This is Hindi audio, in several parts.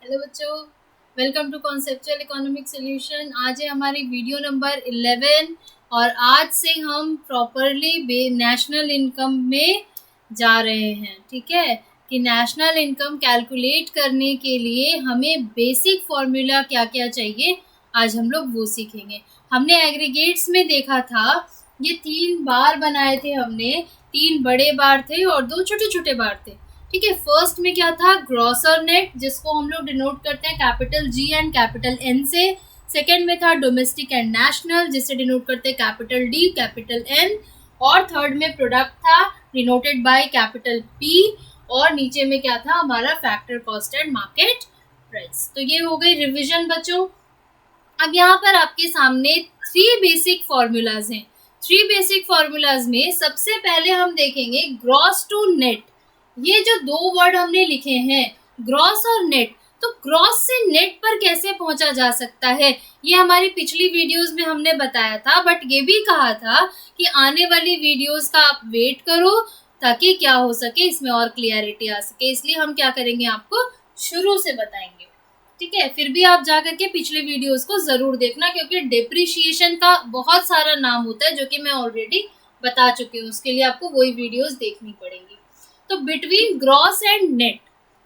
हेलो बच्चों, welcome to conceptual economic solution. आज है हमारी वीडियो नंबर 11 और आज से हम प्रॉपरली नेशनल इनकम में जा रहे हैं। ठीक है कि नेशनल इनकम कैलकुलेट करने के लिए हमें बेसिक फॉर्मूला क्या क्या चाहिए, आज हम लोग वो सीखेंगे। हमने एग्रीगेट्स में देखा था, ये 3 बार बनाए थे हमने, 3 बड़े बार थे और 2 छोटे छोटे बार थे। ठीक है, फर्स्ट में क्या था, ग्रॉस और नेट, जिसको हम लोग डिनोट करते हैं capital G and capital N से। सेकेंड में था डोमेस्टिक एंड नेशनल, जिसे डिनोट करते हैं कैपिटल डी कैपिटल एन। और थर्ड में प्रोडक्ट था, डिनोटेड बाय कैपिटल पी। और नीचे में क्या था हमारा, factor cost and market price. तो ये हो गई रिविजन बच्चों। अब यहाँ पर आपके सामने 3 बेसिक फॉर्मूलाज हैं। 3 बेसिक फॉर्मूलाज में सबसे पहले हम देखेंगे ग्रॉस टू नेट। ये जो 2 वर्ड हमने लिखे हैं, ग्रॉस और नेट, तो ग्रॉस से नेट पर कैसे पहुंचा जा सकता है, ये हमारी पिछली वीडियोस में हमने बताया था। बट ये भी कहा था कि आने वाली वीडियोस का आप वेट करो ताकि क्या हो सके, इसमें और क्लियरिटी आ सके। इसलिए हम क्या करेंगे, आपको शुरू से बताएंगे। ठीक है, फिर भी आप जा करके पिछले वीडियोस को जरूर देखना, क्योंकि डेप्रिशिएशन का बहुत सारा नाम होता है जो कि मैं ऑलरेडी बता चुकी हूँ। उसके लिए आपको वही वीडियोस देखनी पड़ेगी। तो बिटवीन ग्रॉस एंड नेट,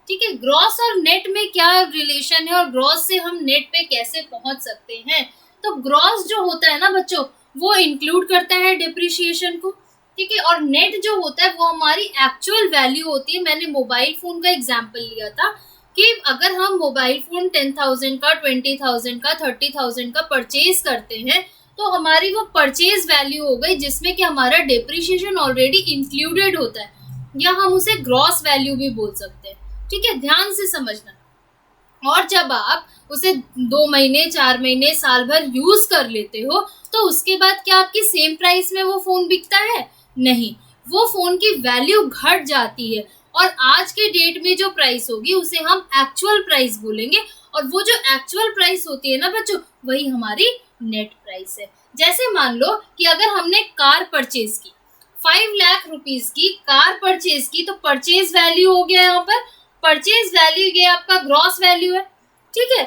ठीक है, ग्रॉस और नेट में क्या रिलेशन है और ग्रॉस से हम नेट पे कैसे पहुंच सकते हैं। तो ग्रॉस जो होता है ना बच्चों, वो इंक्लूड करता है डिप्रिशिएशन को। ठीक है, और नेट जो होता है वो हमारी एक्चुअल वैल्यू होती है। मैंने मोबाइल फोन का एग्जाम्पल लिया था कि अगर हम मोबाइल फोन 10,000 का, 20,000 का, 30,000 का परचेज करते हैं, तो हमारी वो परचेज वैल्यू हो गई, जिसमें कि हमारा डिप्रिशिएशन ऑलरेडी इंक्लूडेड होता है, या हम उसे ग्रॉस वैल्यू भी बोल सकते हैं। ठीक है, ध्यान से समझना। और जब आप उसे 2 महीने, 4 महीने, साल भर यूज कर लेते हो, तो उसके बाद क्या आपकी सेम प्राइस में वो फोन बिकता है? नहीं, वो फोन की वैल्यू घट जाती है और आज के डेट में जो प्राइस होगी उसे हम एक्चुअल प्राइस बोलेंगे। और वो जो एक्चुअल प्राइस होती है ना बच्चों, वही हमारी नेट प्राइस है। जैसे मान लो कि अगर हमने कार परचेज की, 5 लाख रुपीज की कार परचेज की, तो परचेज वैल्यू हो गया, यहाँ पर परचेज वैल्यू ये आपका ग्रॉस वैल्यू है। ठीक है,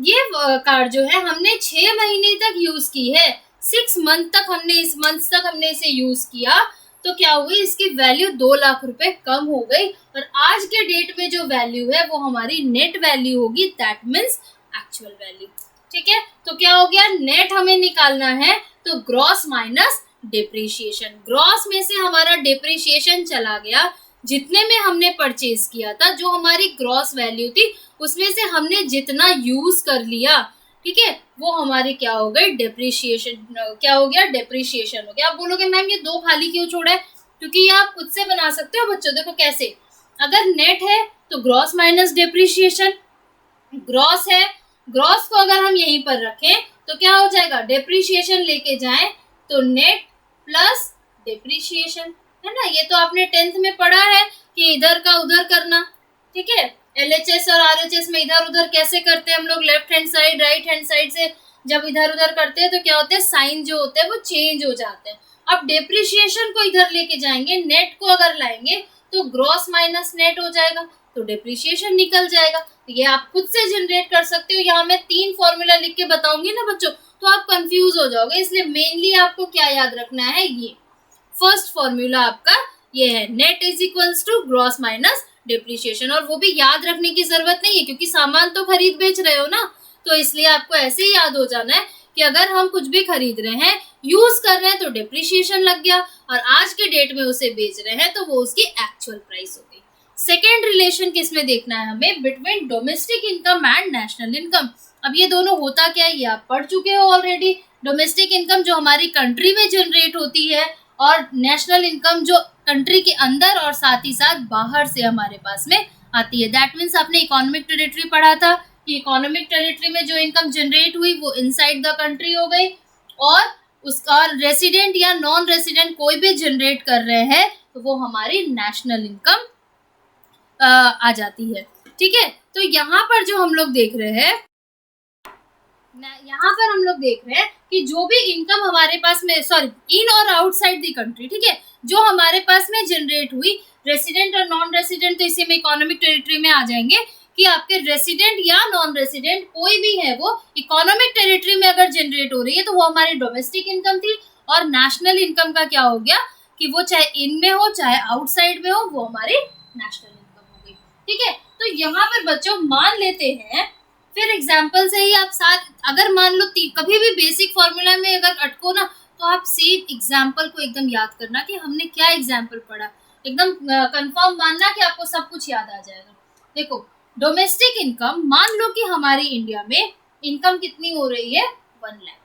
ये कार जो है हमने 6 महीने तक यूज की है, 6 मंथ तक हमने इसे यूज किया, तो क्या हुई, इसकी वैल्यू 2 लाख रुपए कम हो गई। और आज के डेट में जो वैल्यू है वो हमारी नेट वैल्यू होगी, दैट मीन्स एक्चुअल वैल्यू। ठीक है, तो क्या हो गया, नेट हमें निकालना है तो ग्रॉस माइनस डिप्रिशिएशन। ग्रॉस में से हमारा डिप्रिशिएशन चला गया, जितने में हमने परचेज किया था, जो हमारी ग्रॉस वैल्यू थी उसमें से हमने जितना यूज कर लिया, ठीक है, वो हमारी क्या हो गई, डिप्रिशिएशन। क्या हो गया, डिप्रिशिएशन हो गया। आप बोलोगे मैम ये 2 खाली क्यों छोड़ा है? क्योंकि ये आप खुद से बना सकते हो बच्चों। देखो कैसे, अगर नेट है तो ग्रॉस माइनस डिप्रिशिएशन, ग्रॉस है, ग्रॉस को अगर हम यहीं पर रखें तो क्या हो जाएगा, डिप्रिशिएशन लेके जाएं तो नेट प्लस डिप्रिशिएशन, है ना। ये तो आपने 10th में पढ़ा है कि इधर का उधर करना। ठीक है, LHS और RHS में इधर उधर कैसे करते हैं हम लोग, left hand side right hand side से जब इधर उधर करते हैं तो क्या होता है, साइन जो होते हैं वो चेंज हो जाते हैं। अब डिप्रिशिएशन को इधर लेके जाएंगे, नेट को अगर लाएंगे तो ग्रॉस माइनस नेट हो जाएगा, तो डिप्रिशिएशन निकल जाएगा। तो ये आप खुद से जनरेट कर सकते हो। यहाँ मैं 3 फॉर्मूला लिख के बताऊंगी ना बच्चों, तो आप कंफ्यूज हो जाओगे। इसलिए मेनली आपको क्या याद रखना है, ये फर्स्ट फॉर्मूला आपका ये है, net is equals to gross minus depreciation. और वो भी याद रखने की जरूरत नहीं है, क्योंकि सामान तो खरीद बेच रहे हो ना, तो इसलिए आपको ऐसे ही याद हो जाना है कि अगर हम कुछ भी खरीद रहे हैं, यूज कर रहे हैं, तो डिप्रिशिएशन लग गया, और आज के डेट में उसे बेच रहे हैं तो वो उसकी एक्चुअल प्राइस हो गई। सेकेंड रिलेशन किसमें देखना है हमें, between domestic income and national income. अब ये दोनों होता क्या है, ये आप पढ़ चुके हो ऑलरेडी। डोमेस्टिक इनकम जो हमारी कंट्री में जनरेट होती है, और नेशनल इनकम जो कंट्री के अंदर और साथ ही साथ बाहर से हमारे पास में आती है। दैट मीन्स आपने इकोनॉमिक टेरिटरी पढ़ा था कि इकोनॉमिक टेरिटरी में जो इनकम जनरेट हुई वो इनसाइड द कंट्री हो गई, और उसका रेसिडेंट या नॉन रेसिडेंट कोई भी जनरेट कर रहे हैं तो वो हमारी नेशनल इनकम आ जाती है। ठीक है, तो यहाँ पर जो हम लोग देख रहे हैं, यहाँ पर हम लोग देख रहे हैं कि जो भी इनकम हमारे पास में, सॉरी, इन और आउटसाइड द कंट्री, ठीक है, जो हमारे पास में जनरेट हुई, रेसिडेंट और नॉन रेसिडेंट तो इसी में इकोनॉमिक टेरिटरी में आ जाएंगे, कि आपके रेसिडेंट या नॉन रेसिडेंट कोई भी है वो इकोनॉमिक टेरिटरी में अगर जनरेट हो रही है तो वो हमारी डोमेस्टिक इनकम थी, और नेशनल इनकम का क्या हो गया कि वो चाहे इन में हो चाहे आउटसाइड में हो वो हमारी नेशनल इनकम हो गई। ठीक है, तो यहाँ पर बच्चों मान लेते हैं, फिर एग्जाम्पल से ही आप साथ, अगर मान लो कभी भी बेसिक फॉर्मूला में अगर अटको ना तो आप सेम एग्जाम्पल को एकदम याद करना कि हमने क्या एग्जाम्पल पढ़ा, एकदम कंफर्म मानना कि आपको सब कुछ याद आ जाएगा। देखो डोमेस्टिक इनकम, मान लो कि हमारी इंडिया में इनकम कितनी हो रही है 1 लाख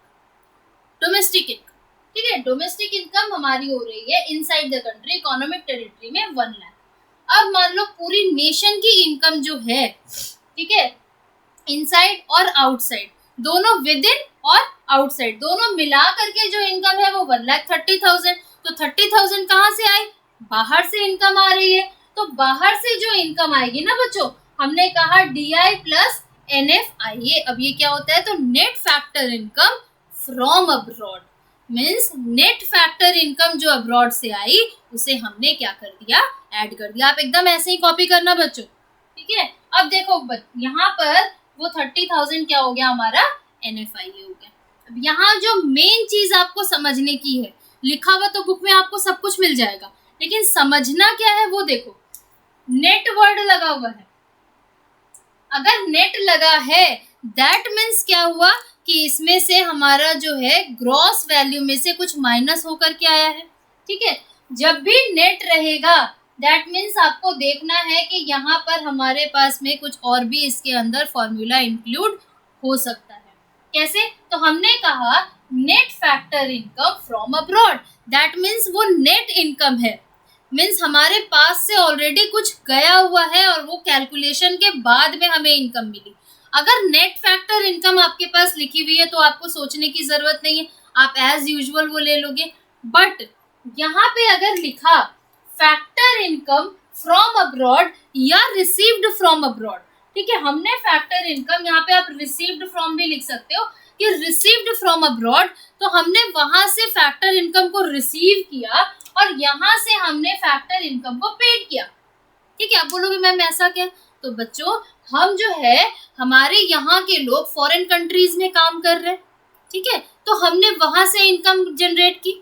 डोमेस्टिक इनकम। ठीक है, डोमेस्टिक इनकम हमारी हो रही है inside the country economic territory में 1 लाख। अब मान लो पूरी नेशन की इनकम जो है, ठीक है, इनसाइड और आउटसाइड दोनों, विद इन और आउटसाइड दोनों मिला करके जो इनकम है वो 1,30,000। तो 30,000 कहाँ से आई, बाहर से इनकम आ रही है। तो बाहर से जो इनकम आएगी ना बच्चों, हमने कहा DI प्लस NFIA। अब ये क्या होता है, तो net factor income from abroad, means net factor income जो अब्रॉड से आई उसे हमने क्या कर दिया, ऐड कर दिया। आप एकदम ऐसे ही कॉपी करना बच्चों। ठीक है, अब देखो यहाँ पर वो 30,000 क्या हो गया हमारा NFIA हो गया। अब यहाँ जो मेन चीज आपको समझने की है, लिखा हुआ तो बुक में आपको सब कुछ मिल जाएगा, लेकिन समझना क्या है वो देखो, नेट वर्ड लगा हुआ है। अगर नेट लगा है दैट मीन्स क्या हुआ कि इसमें से हमारा जो है ग्रॉस वैल्यू में से कुछ माइनस होकर के आया है। ठीक है, जब भी नेट रहेगा दैट मीन्स आपको देखना है कि यहाँ पर हमारे पास में कुछ और भी इसके अंदर फॉर्मूला इंक्लूड हो सकता है। कैसे, तो हमने कहा net factor income from abroad, that means वो नेट इनकम है, मीन्स हमारे पास से ऑलरेडी कुछ गया हुआ है और वो कैलकुलेशन के बाद में हमें इनकम मिली। अगर नेट फैक्टर इनकम आपके पास लिखी हुई है तो आपको सोचने की जरूरत नहीं है, आप एज यूजुअल वो ले लोगे। बट यहाँ पे अगर लिखा फैक्टर इनकम फ्रॉम अब्रॉड या रिसीव्ड फ्रॉम अब्रॉड, ठीक है, हमने फैक्टर इनकम, यहाँ पे आप रिसीव्ड फ्रॉम भी लिख सकते हो कि रिसीव्ड फ्रॉम अब्रॉड, तो हमने वहां से फैक्टर इनकम को रिसीव किया और यहाँ से हमने फैक्टर इनकम को पेड किया। ठीक है, आप बोलोगे मैम ऐसा क्या, तो बच्चों हम जो है हमारे यहाँ के लोग फॉरेन कंट्रीज में काम कर रहे हैं। ठीक है, तो हमने वहां से इनकम जनरेट की,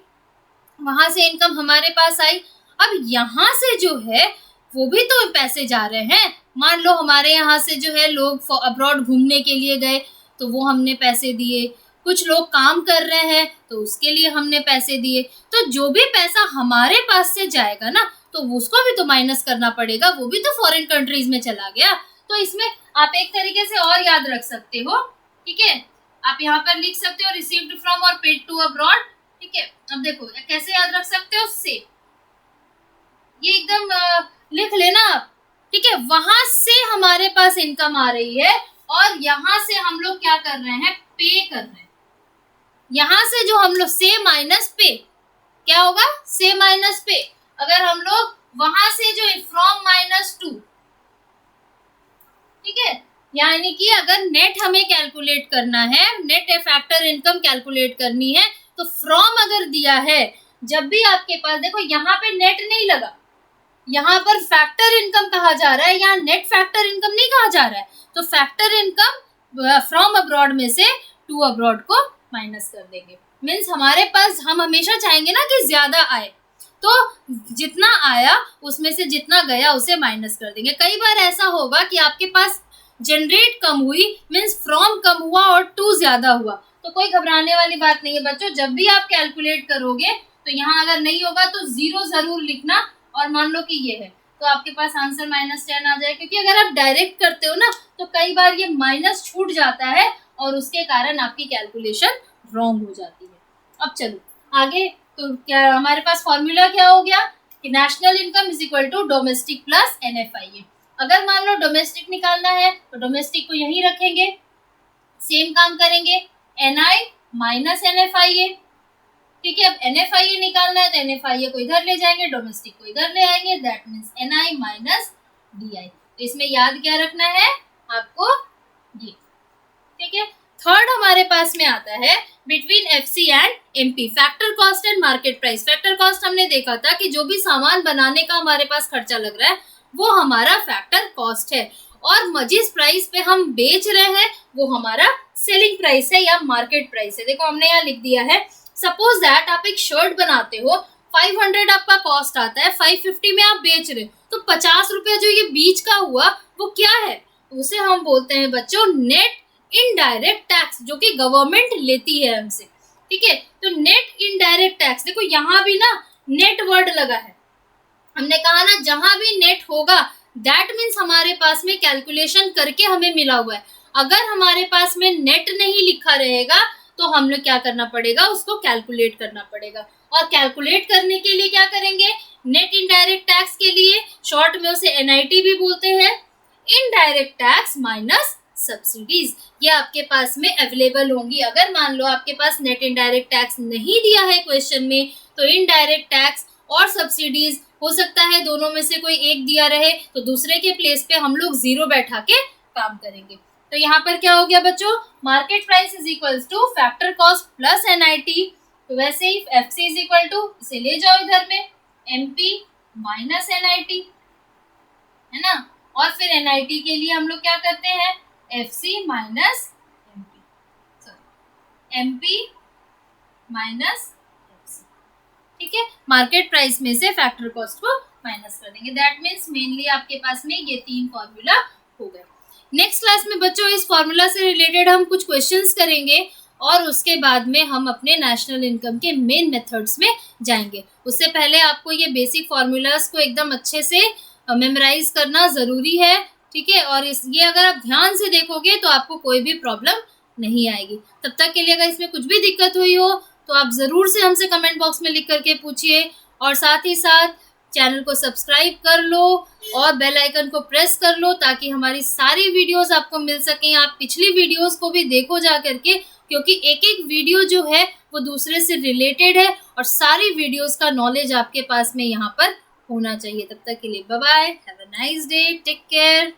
वहां से इनकम हमारे पास आई। अब यहाँ से जो है वो भी तो पैसे जा रहे हैं। मान लो हमारे यहाँ से जो है लोग अब्रॉड घूमने के लिए गए तो वो हमने पैसे दिए, कुछ लोग काम कर रहे हैं तो उसके लिए हमने पैसे दिए। तो जो भी पैसा हमारे पास से जाएगा ना तो उसको भी तो माइनस करना पड़ेगा, वो भी तो फॉरेन कंट्रीज में चला गया। तो इसमें आप एक तरीके से और याद रख सकते हो। ठीक है, आप यहाँ पर लिख सकते हो रिसीव्ड फ्रॉम और पेड टू अब्रॉड। ठीक है, अब देखो कैसे याद रख सकते हो, से ये एकदम लिख लेना आप। ठीक है, वहां से हमारे पास इनकम आ रही है और यहाँ से हम लोग क्या कर रहे हैं, पे कर रहे हैं। यहाँ से जो हम लोग से माइनस पे, क्या होगा, से माइनस पे। अगर हम लोग वहां से जो फ्रॉम माइनस टू, ठीक है, यानी कि अगर नेट हमें कैलकुलेट करना है, नेट फैक्टर इनकम कैलकुलेट करनी है, तो फ्रॉम अगर दिया है, जब भी आपके पास देखो यहाँ पे नेट नहीं लगा, यहाँ पर फैक्टर इनकम कहा जा रहा है, यहाँ नेट फैक्टर इनकम नहीं कहा जा रहा है। तो फैक्टर इनकम फ्रॉम अब्रॉड में से टू अब्रॉड को माइनस कर देंगे। मीन्स हमारे पास, हम हमेशा चाहेंगे ना कि ज्यादा आए, तो जितना आया उसमें से जितना गया उसे माइनस कर देंगे। कई बार ऐसा होगा कि आपके पास जनरेट कम हुई, मीन्स फ्रॉम कम हुआ और टू ज्यादा हुआ, तो कोई घबराने वाली बात नहीं है बच्चों। जब भी आप कैलकुलेट करोगे तो यहाँ अगर नहीं होगा तो 0 जरूर लिखना, और मान लो कि ये है तो आपके पास आंसर -10 आ जाए। क्योंकि अगर आप डायरेक्ट करते हो ना तो कई बार ये माइनस छूट जाता है और उसके कारण आपकी कैलकुलेशन रॉन्ग हो जाती है। अब चलो आगे, तो क्या हमारे पास फॉर्मूला क्या हो गया कि national income is equal to domestic plus NFIA। अगर मान लो डोमेस्टिक निकालना है तो डोमेस्टिक को यहीं रखेंगे, सेम काम करेंगे, NI माइनस NFIA। ठीक है, अब NFIA निकालना है तो NFIA को इधर ले जाएंगे, डोमेस्टिक को इधर ले आएंगे, that means NI minus DI। तो इसमें याद क्या रखना है आपको, ये। ठीक है, थर्ड हमारे पास में आता है between FC and MP, factor cost and market price. Factor cost हमने देखा था कि जो भी सामान बनाने का हमारे पास खर्चा लग रहा है वो हमारा फैक्टर कॉस्ट है, और जिस प्राइस पे हम बेच रहे हैं वो हमारा सेलिंग प्राइस है या मार्केट प्राइस है। देखो हमने यहाँ लिख दिया है, सपोज दैट आप एक शर्ट बनाते हो, 500 आपका कॉस्ट आता है, 550 में आप बेच रहे हो, तो 50 रुपया जो ये बीच का हुआ वो क्या है, उसे हम बोलते हैं बच्चों नेट इनडायरेक्ट टैक्स, जो कि गवर्नमेंट लेती है हमसे। ठीक है, तो नेट इनडायरेक्ट टैक्स, देखो यहाँ भी ना नेट वर्ड लगा है, हमने कहा ना जहां भी नेट होगा दैट मीन्स हमारे पास में कैलकुलेशन करके हमें मिला हुआ है। अगर हमारे पास में नेट नहीं लिखा रहेगा तो हमने क्या करना पड़ेगा, उसको कैलकुलेट करना पड़ेगा। और कैलकुलेट करने के लिए क्या करेंगे, नेट इनडायरेक्ट टैक्स के लिए शॉर्ट में उसे एनआईटी भी बोलते हैं, इनडायरेक्ट टैक्स माइनस सब्सिडीज, ये आपके पास में अवेलेबल होंगी। अगर मान लो आपके पास नेट इनडायरेक्ट टैक्स नहीं दिया है क्वेश्चन में, तो इनडायरेक्ट टैक्स और सब्सिडीज हो सकता है दोनों में से कोई एक दिया रहे, तो दूसरे के प्लेस पे हम लोग जीरो बैठा के काम करेंगे। तो यहाँ पर क्या हो गया बच्चों, market price is equals two factor cost plus NIT, तो वैसे ही एफसी इज इक्वल टू, इसे ले जाओ इधर में, एमपी माइनस एनआईटी, है ना। और फिर एनआईटी के लिए हम लोग क्या करते हैं, FC minus MP, sorry MP minus, ठीक है, मार्केट प्राइस में से फैक्टर कॉस्ट को माइनस कर देंगे। दैट मीन्स मेनली आपके पास में ये 3 फॉर्मूला हो गए। नेक्स्ट क्लास में बच्चों इस फॉर्मूला से रिलेटेड हम कुछ क्वेश्चंस करेंगे और उसके बाद में हम अपने नेशनल इनकम के मेन मेथड्स में जाएंगे। उससे पहले आपको ये बेसिक फॉर्मूलाज को एकदम अच्छे से मेमोराइज करना ज़रूरी है, ठीक है। और ये अगर आप ध्यान से देखोगे तो आपको कोई भी प्रॉब्लम नहीं आएगी। तब तक के लिए अगर इसमें कुछ भी दिक्कत हुई हो तो आप ज़रूर से हमसे कमेंट बॉक्स में लिख करके पूछिए, और साथ ही साथ चैनल को सब्सक्राइब कर लो और बेल आइकन को प्रेस कर लो ताकि हमारी सारी वीडियोस आपको मिल सकें। आप पिछली वीडियोस को भी देखो जा करके, क्योंकि एक एक वीडियो जो है वो दूसरे से रिलेटेड है और सारी वीडियोस का नॉलेज आपके पास में यहाँ पर होना चाहिए। तब तक के लिए bye bye, have a nice day, take care.